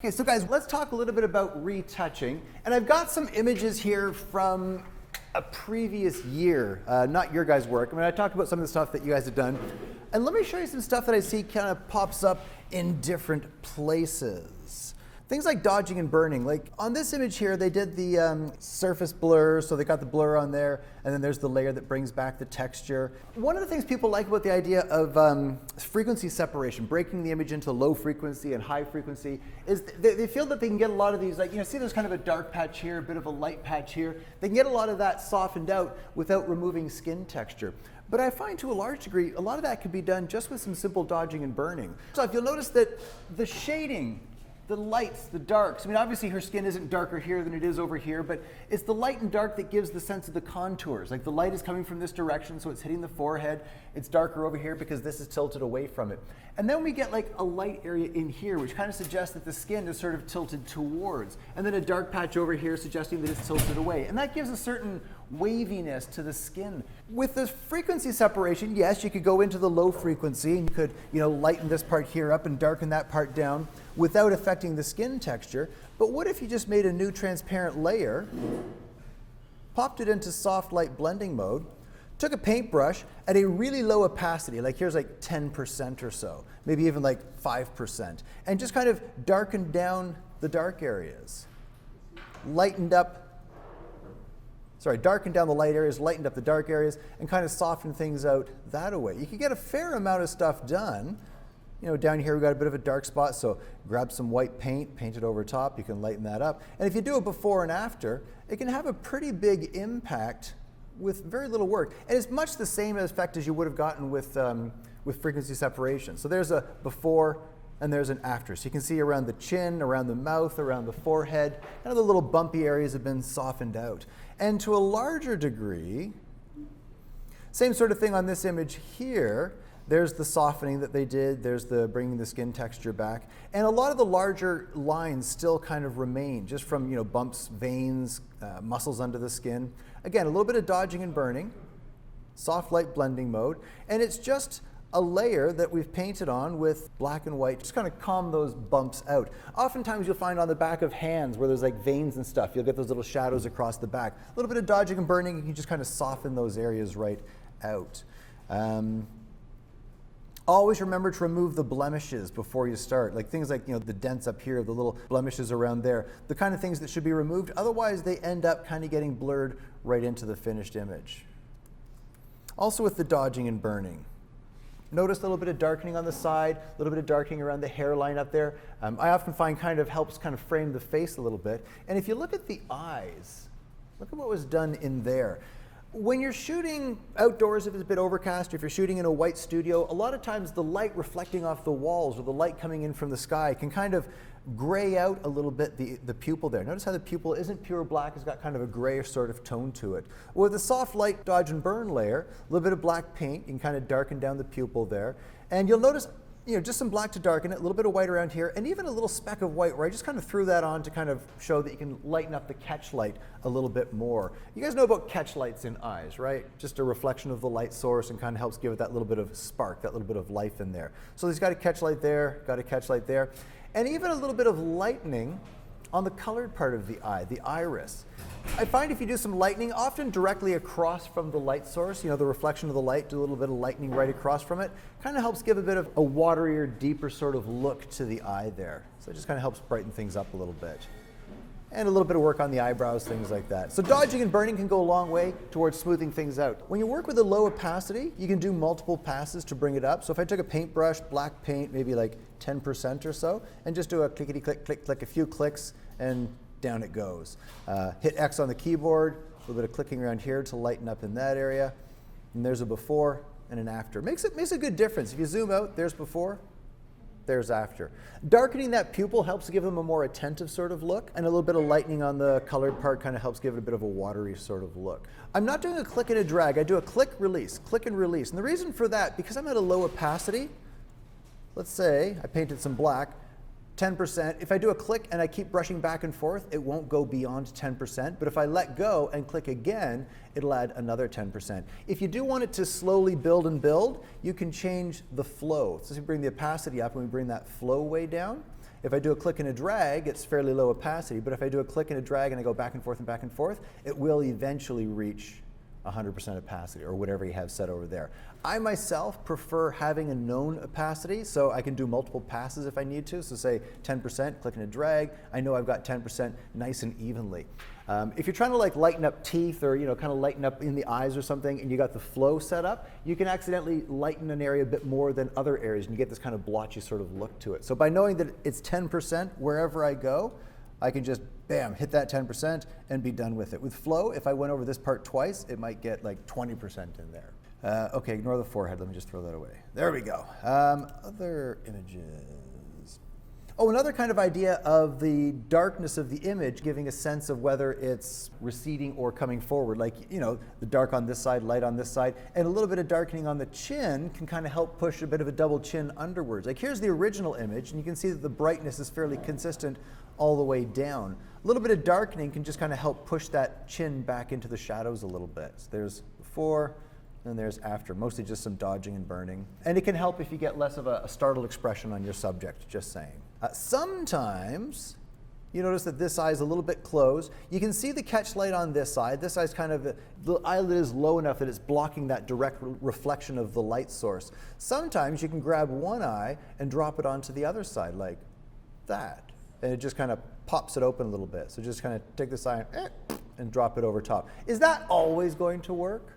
Okay, so guys, let's talk a little bit about retouching. And I've got some images here from a previous year, not your guys' work. I mean, I talked about some of the stuff that you guys have done. And let me show you some stuff that I see kind of pops up in different places. Things like dodging and burning. Like on this image here, they did the surface blur, so they got the blur on there, and then there's the layer that brings back the texture. One of the things people like about the idea of frequency separation, breaking the image into low frequency and high frequency, is they feel that they can get a lot of these, like, see there's kind of a dark patch here, a bit of a light patch here. They can get a lot of that softened out without removing skin texture. But I find to a large degree, a lot of that can be done just with some simple dodging and burning. So if you'll notice that the shading, the lights, the darks. I mean, obviously her skin isn't darker here than it is over here, but it's the light and dark that gives the sense of the contours. Like the light is coming from this direction, so it's hitting the forehead. It's darker over here because this is tilted away from it. And then we get like a light area in here, which kind of suggests that the skin is sort of tilted towards. And then a dark patch over here suggesting that it's tilted away. And that gives a certain waviness to the skin. With the frequency separation, yes, you could go into the low frequency and you could, lighten this part here up and darken that part down without affecting the skin texture. But what if you just made a new transparent layer, popped it into soft light blending mode, took a paintbrush at a really low opacity, like here's like 10% or so, maybe even like 5%, and just kind of darkened down the dark areas. Darkened down the light areas, lightened up the dark areas, and kind of softened things out that way. You can get a fair amount of stuff done. Down here we've got a bit of a dark spot, so grab some white paint, paint it over top, you can lighten that up. And if you do it before and after, it can have a pretty big impact with very little work. And it's much the same effect as you would have gotten with frequency separation. So there's a before and there's an after. So you can see around the chin, around the mouth, around the forehead, kind of the little bumpy areas have been softened out. And to a larger degree, same sort of thing on this image here. There's the softening that they did, there's the bringing the skin texture back. And a lot of the larger lines still kind of remain, just from bumps, veins, muscles under the skin. Again, a little bit of dodging and burning, soft light blending mode, and it's just a layer that we've painted on with black and white, just kind of calm those bumps out. Oftentimes you'll find on the back of hands where there's like veins and stuff, you'll get those little shadows across the back. A little bit of dodging and burning, you can just kind of soften those areas right out. Always remember to remove the blemishes before you start, like things like the dents up here, the little blemishes around there, the kind of things that should be removed. Otherwise, they end up kind of getting blurred right into the finished image. Also with the dodging and burning, notice a little bit of darkening on the side, a little bit of darkening around the hairline up there. I often find helps kind of frame the face a little bit. And if you look at the eyes, look at what was done in there. When you're shooting outdoors, if it's a bit overcast, if you're shooting in a white studio, a lot of times the light reflecting off the walls or the light coming in from the sky can kind of gray out a little bit the pupil there. Notice how the pupil isn't pure black, it's got kind of a grayish sort of tone to it. With a soft light dodge and burn layer, a little bit of black paint, you can kind of darken down the pupil there. And you'll notice just some black to darken it, a little bit of white around here, and even a little speck of white where I just kind of threw that on to kind of show that you can lighten up the catch light a little bit more. You guys know about catch lights in eyes, right? Just a reflection of the light source and kind of helps give it that little bit of spark, that little bit of life in there. So he's got a catch light there, got a catch light there, and even a little bit of lightening on the colored part of the eye, the iris. I find if you do some lightening, often directly across from the light source, the reflection of the light, do a little bit of lightening right across from it, kind of helps give a bit of a waterier, deeper sort of look to the eye there. So it just kind of helps brighten things up a little bit. And a little bit of work on the eyebrows, things like that. So dodging and burning can go a long way towards smoothing things out. When you work with a low opacity, you can do multiple passes to bring it up. So if I took a paintbrush, black paint, maybe like 10% or so, and just do a clickety click, click, click, a few clicks, and down it goes. Hit X on the keyboard, a little bit of clicking around here to lighten up in that area. And there's a before and an after. Makes a good difference. If you zoom out, there's before, there's after. Darkening that pupil helps to give them a more attentive sort of look, and a little bit of lightening on the colored part kind of helps give it a bit of a watery sort of look. I'm not doing a click and a drag, I do a click and release. And the reason for that, because I'm at a low opacity, let's say I painted some black, 10%. If I do a click and I keep brushing back and forth, it won't go beyond 10%. But if I let go and click again, it'll add another 10%. If you do want it to slowly build and build, you can change the flow. So if you bring the opacity up and we bring that flow way down, If I do a click and a drag, it's fairly low opacity, but if I do a click and a drag and I go back and forth, it will eventually reach 100% opacity or whatever you have set over there. I myself prefer having a known opacity, so I can do multiple passes if I need to. So say 10%, click and a drag. I know I've got 10% nice and evenly. If you're trying to like lighten up teeth or kind of lighten up in the eyes or something, and you got the flow set up, you can accidentally lighten an area a bit more than other areas, and you get this kind of blotchy sort of look to it. So by knowing that it's 10% wherever I go, I can just, bam, hit that 10% and be done with it. With flow, if I went over this part twice, it might get like 20% in there. Okay, ignore the forehead. Let me just throw that away. There we go. Other images. Oh, another kind of idea of the darkness of the image, giving a sense of whether it's receding or coming forward. Like, the dark on this side, light on this side, and a little bit of darkening on the chin can kind of help push a bit of a double chin underwards. Like here's the original image, and you can see that the brightness is fairly consistent all the way down. A little bit of darkening can just kind of help push that chin back into the shadows a little bit. So there's before, and there's after, mostly just some dodging and burning. And it can help if you get less of a startled expression on your subject, just saying. Sometimes you notice that this eye is a little bit closed. You can see the catch light on this side. This eye's kind of, the eyelid is low enough that it's blocking that direct reflection of the light source. Sometimes you can grab one eye and drop it onto the other side like that. And it just kind of pops it open a little bit. So just kind of take this eye and drop it over top. Is that always going to work?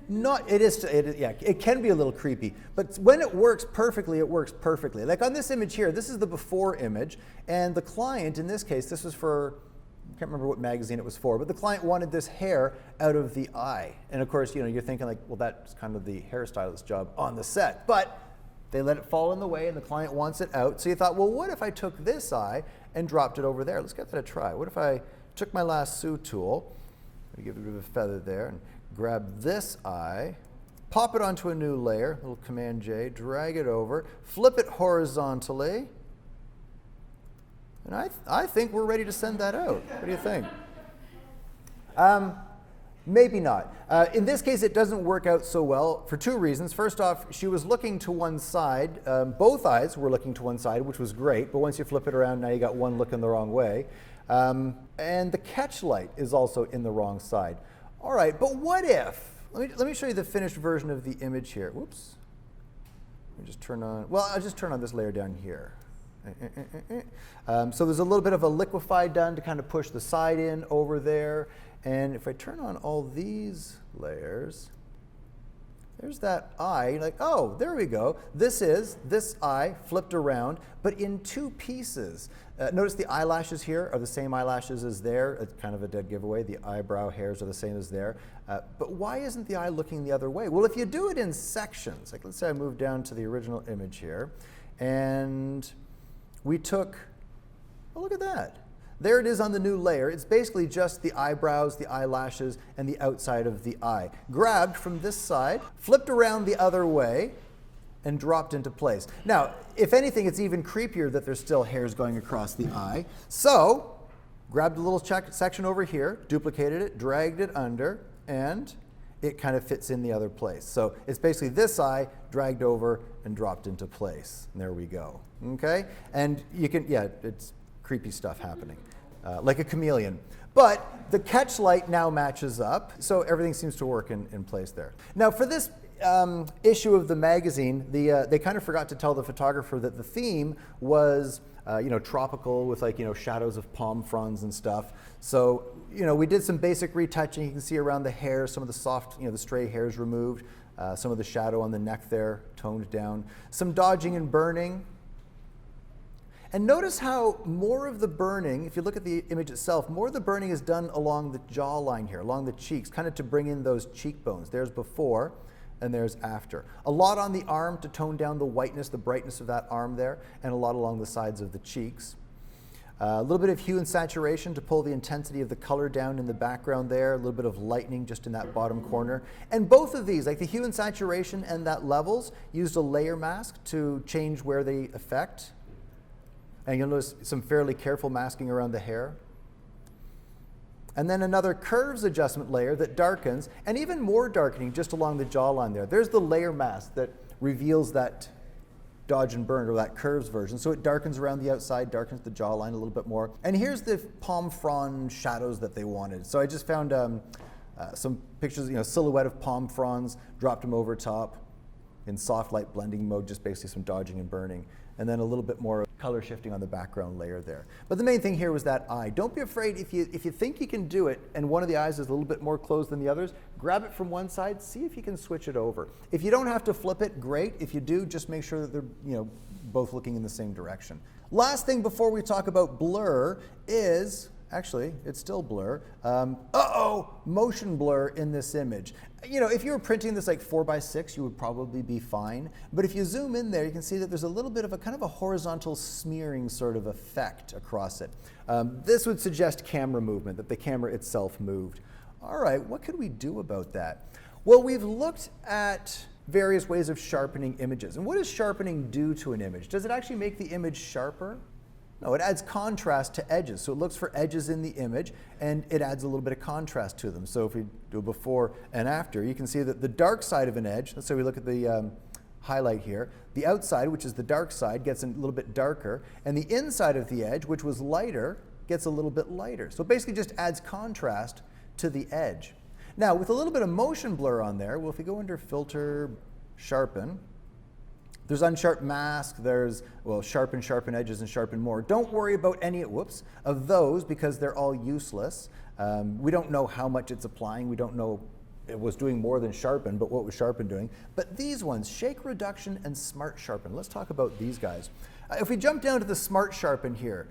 Not, it can be a little creepy, but when it works perfectly, it works perfectly. Like on this image here, this is the before image, and the client, in this case, this was for, I can't remember what magazine it was for, but the client wanted this hair out of the eye. And of course, you're thinking like, well, that's kind of the hairstylist's job on the set, but they let it fall in the way and the client wants it out. So you thought, well, what if I took this eye and dropped it over there? Let's give that a try. What if I took my lasso tool, give it a bit of a feather there, and grab this eye, pop it onto a new layer, little Command J, drag it over, flip it horizontally, and I think we're ready to send that out. What do you think? Maybe not. In this case, it doesn't work out so well for two reasons. First off, she was looking to one side. Both eyes were looking to one side, which was great, but once you flip it around, now you got one looking the wrong way. And the catch light is also in the wrong side. All right, but what if, let me show you the finished version of the image here. Whoops. Let me just turn on, well, I'll just turn on this layer down here. So there's a little bit of a liquefy done to kind of push the side in over there. And if I turn on all these layers, there's that eye, like, oh, there we go. This is this eye flipped around, but in two pieces. Notice the eyelashes here are the same eyelashes as there. It's kind of a dead giveaway. The eyebrow hairs are the same as there. But why isn't the eye looking the other way? Well, if you do it in sections, like let's say I move down to the original image here, and we took, oh, look at that. There it is on the new layer. It's basically just the eyebrows, the eyelashes, and the outside of the eye. Grabbed from this side, flipped around the other way, and dropped into place. Now, if anything, it's even creepier that there's still hairs going across the eye. So, grabbed a little section over here, duplicated it, dragged it under, and it kind of fits in the other place. So it's basically this eye dragged over and dropped into place. And there we go. Okay? And you can, it's creepy stuff happening, like a chameleon. But the catch light now matches up, so everything seems to work in place there. Now for this issue of the magazine, they kind of forgot to tell the photographer that the theme was tropical with shadows of palm fronds and stuff. So we did some basic retouching. You can see around the hair, some of the soft, the stray hairs removed, some of the shadow on the neck there toned down, some dodging and burning. And notice how more of the burning, if you look at the image itself, more of the burning is done along the jawline here, along the cheeks, kind of to bring in those cheekbones. There's before and there's after. A lot on the arm to tone down the whiteness, the brightness of that arm there, and a lot along the sides of the cheeks. A little bit of hue and saturation to pull the intensity of the color down in the background there, a little bit of lightening just in that bottom corner. And both of these, like the hue and saturation and that levels, used a layer mask to change where they affect. And you'll notice some fairly careful masking around the hair. And then another curves adjustment layer that darkens, and even more darkening just along the jawline there. There's the layer mask that reveals that dodge and burn, or that curves version. So it darkens around the outside, darkens the jawline a little bit more. And here's the palm frond shadows that they wanted. So I just found some pictures, silhouette of palm fronds, dropped them over top in soft light blending mode, just basically some dodging and burning. And then a little bit more color shifting on the background layer there. But the main thing here was that eye. Don't be afraid if you think you can do it and one of the eyes is a little bit more closed than the others, grab it from one side, see if you can switch it over. If you don't have to flip it, great. If you do, just make sure that they're both looking in the same direction. Last thing before we talk about blur is, actually, it's still blur. Motion blur in this image. If you were printing this like 4x6, you would probably be fine. But if you zoom in there, you can see that there's a little bit of a kind of a horizontal smearing sort of effect across it. This would suggest camera movement, that the camera itself moved. All right, what could we do about that? Well, we've looked at various ways of sharpening images. And what does sharpening do to an image? Does it actually make the image sharper? No, it adds contrast to edges. So it looks for edges in the image, and it adds a little bit of contrast to them. So if we do a before and after, you can see that the dark side of an edge, let's say we look at the highlight here, the outside, which is the dark side, gets a little bit darker, and the inside of the edge, which was lighter, gets a little bit lighter. So it basically just adds contrast to the edge. Now, with a little bit of motion blur on there, well, if we go under Filter, Sharpen, there's unsharp mask, there's, sharpen edges, and sharpen more. Don't worry about any, of those because they're all useless. We don't know how much it's applying. We don't know it was doing more than sharpen, but what was sharpen doing? But these ones, shake reduction and smart sharpen. Let's talk about these guys. If we jump down to the smart sharpen here,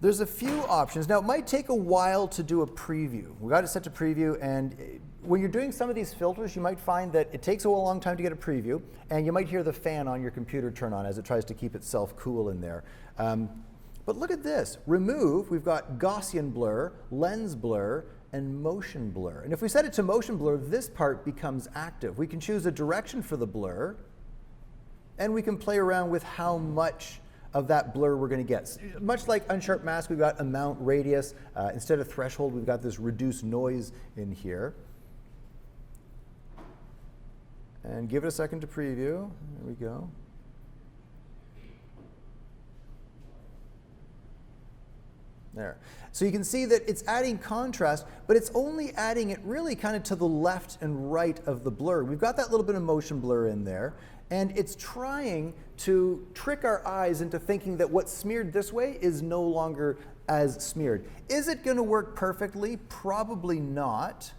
there's a few options. Now, it might take a while to do a preview. We got it set to preview, and when you're doing some of these filters, you might find that it takes a long time to get a preview, and you might hear the fan on your computer turn on as it tries to keep itself cool in there. But look at this. Remove, we've got Gaussian blur, lens blur, and motion blur. And if we set it to motion blur, this part becomes active. We can choose a direction for the blur, and we can play around with how much of that blur we're going to get. Much like unsharp mask, we've got amount, radius. Instead of threshold, we've got this reduced noise in here. And give it a second to preview. There we go. There. So you can see that it's adding contrast, but it's only adding it really kind of to the left and right of the blur. We've got that little bit of motion blur in there, and it's trying to trick our eyes into thinking that what's smeared this way is no longer as smeared. Is it going to work perfectly? Probably not.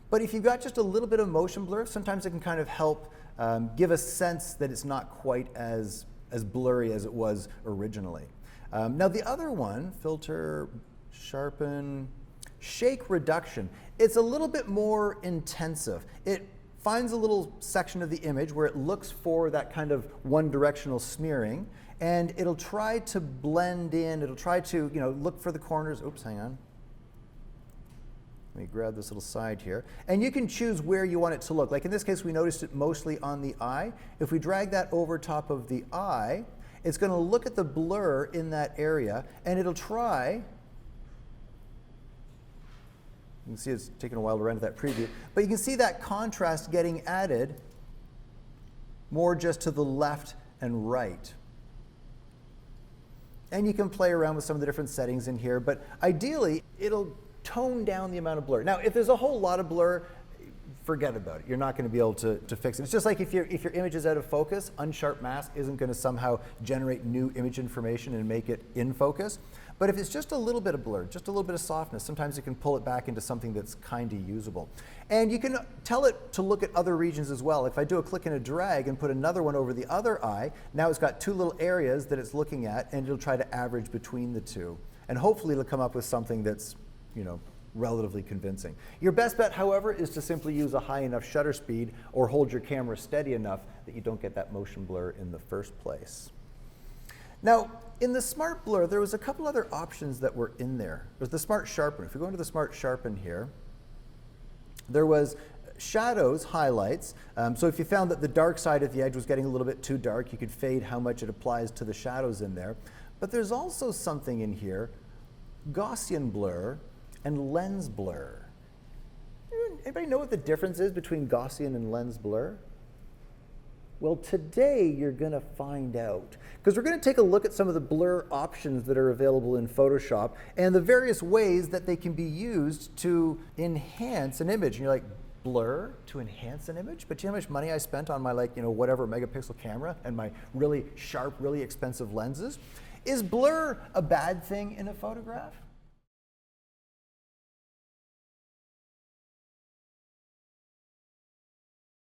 But if you've got just a little bit of motion blur, sometimes it can kind of help give a sense that it's not quite as blurry as it was originally. Now the other one, Filter, Sharpen, Shake Reduction, it's a little bit more intensive. It finds a little section of the image where it looks for that kind of one-directional smearing, and it'll try to blend in, it'll try to look for the corners. Oops, hang on. Let me grab this little side here. And you can choose where you want it to look. Like in this case, we noticed it mostly on the eye. If we drag that over top of the eye, it's going to look at the blur in that area, and it'll try. You can see it's taking a while to render that preview. But you can see that contrast getting added more just to the left and right. And you can play around with some of the different settings in here, but ideally, it'll tone down the amount of blur. Now, if there's a whole lot of blur, forget about it. You're not going to be able to fix it. It's just like if your image is out of focus, unsharp mask isn't going to somehow generate new image information and make it in focus. But if it's just a little bit of blur, just a little bit of softness, sometimes you can pull it back into something that's kind of usable. And you can tell it to look at other regions as well. If I do a click and a drag and put another one over the other eye, now it's got two little areas that it's looking at, and it'll try to average between the two. And hopefully it'll come up with something that's relatively convincing. Your best bet, however, is to simply use a high enough shutter speed or hold your camera steady enough that you don't get that motion blur in the first place. Now, in the Smart Blur, there was a couple other options that were in there. There's the Smart Sharpen. If we go into the Smart Sharpen here, there was shadows, highlights. So if you found that the dark side of the edge was getting a little bit too dark, you could fade how much it applies to the shadows in there. But there's also something in here, Gaussian blur and lens blur. Anybody know what the difference is between Gaussian and lens blur? Well, today you're going to find out, because we're going to take a look at some of the blur options that are available in Photoshop and the various ways that they can be used to enhance an image. And you're like, blur to enhance an image? But you know how much money I spent on my whatever megapixel camera and my really sharp, really expensive lenses? Is blur a bad thing in a photograph?